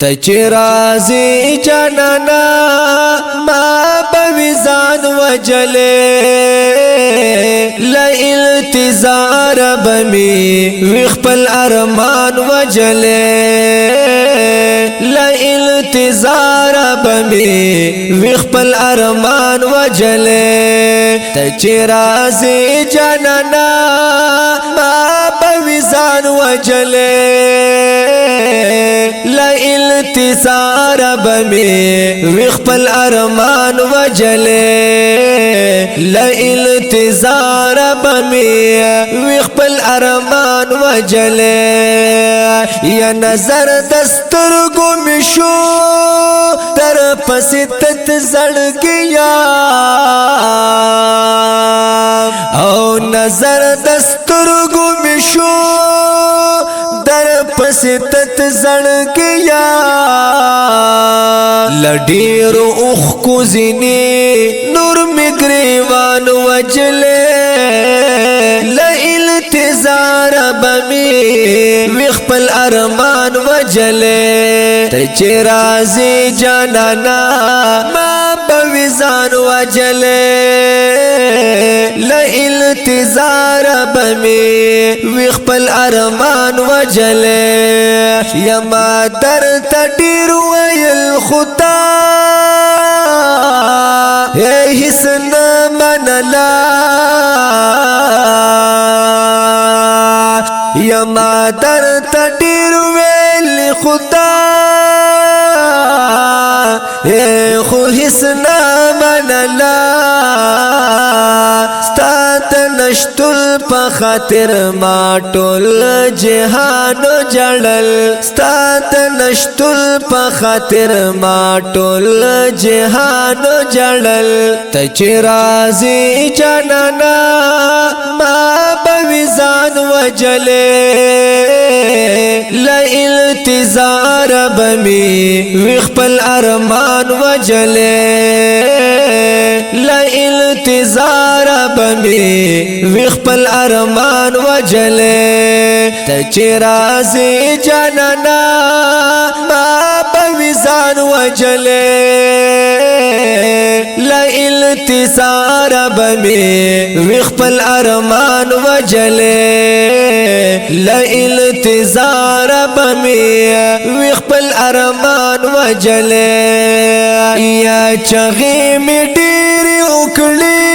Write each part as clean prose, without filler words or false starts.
تچرازی جانانا ما بویزان وجلے لالتزار بمی وخپل ارمان وجلے لالتزار بمی وخپل ارمان وجلے تچرازی جانانا ما بویزان وجلے التزار بمی وخپل ارمان وجلے التزار بمی وخپل ارمان وجلے یا نظر دسترگو مشو در پسیتت زڑگیا او نظر دسترگو مشو در پسیتت زڑگیا لڈیر اخ کو زینی نور مگریوان وجلے لالتزار بمی وخپل ارمان وجلے تچرازی جانانا ما بویزان وجلے لالتزار بمی وخپل ارمان وجلے یما در تډیر ویل خدا حسن منلا یما در تډیر ویل خدا خو حسن منلا نشتل په خاطر ما ټول جهان جړل ستات نشتل په خاطر ما ټول جهان جړل تچرازی جانانا ما بویزان وجلے لالتزار بمی وخپل ارمان وجلے لالتزار بمی وخپل ارمان وجلے تچرازی جانانا ما بویزان وجلے لالتزار بمی وخپل ارمان وجلے لالتزار بمی وخپل ارمان وجلے یا چغی می ډیر وکړي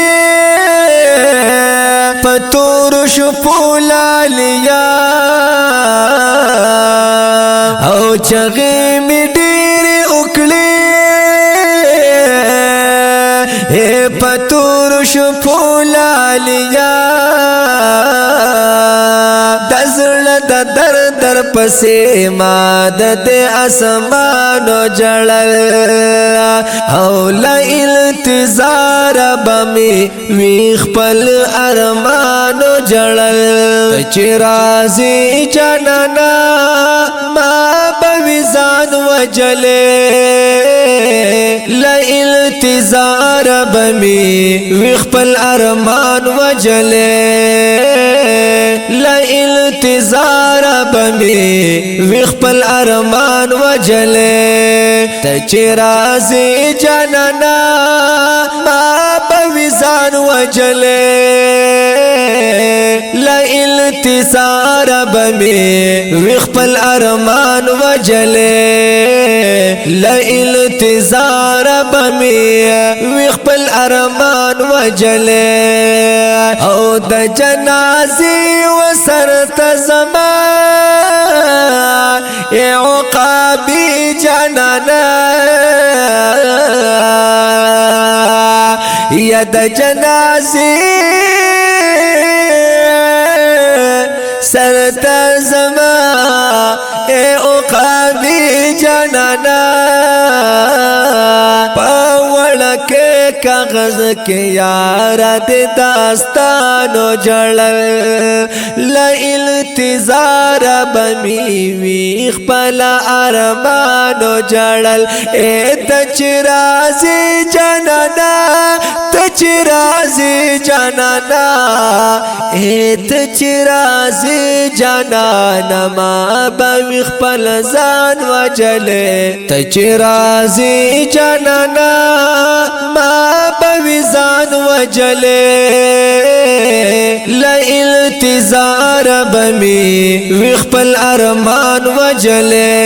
پتور شپو لالیا او چغی می ډیر وکړي پتور شپو لالیا دزړه د در پسې ما د اسمانو جړل او التزار بمی وخپل ارمانو جړل چرازی جانانا ما بویزان وجلے التزار بمی وخپل ارمان وجلے التزار بمی وخپل ارمان وجلے تچرازی جانانا ما بویزان وجلے التزار بمی وخپل ارمان وجلے التزار بمی وخپل ارمان وجلے او د جنازی وسرت زمان عقابی جانانا یا د جنازی سرت زمان عقابی جانانا پاوڑکے کاغذ کے یارت داستانو جڑل التزار بمی وخپل ارمانو جڑل تچرازی جانانا چرازی جانانا ایت چرازی جانانا ما بوی خپل ځان وجلې ته چرازی جانانا ما بوی ځان وجلې لا التزار بمی وی خپل ارمان وجلې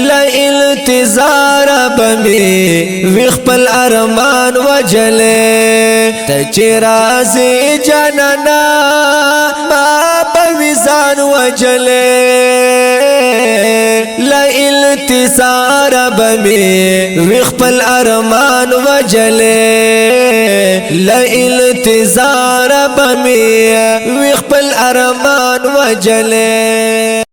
لا التزار بمی وی خپل ارمان وجلې ته چرازی جانانا ما بوی ځان وجلې لا التزار بمی وی خپل ارمان وجلې لا التزار بمی وی خپل ارمان وجلې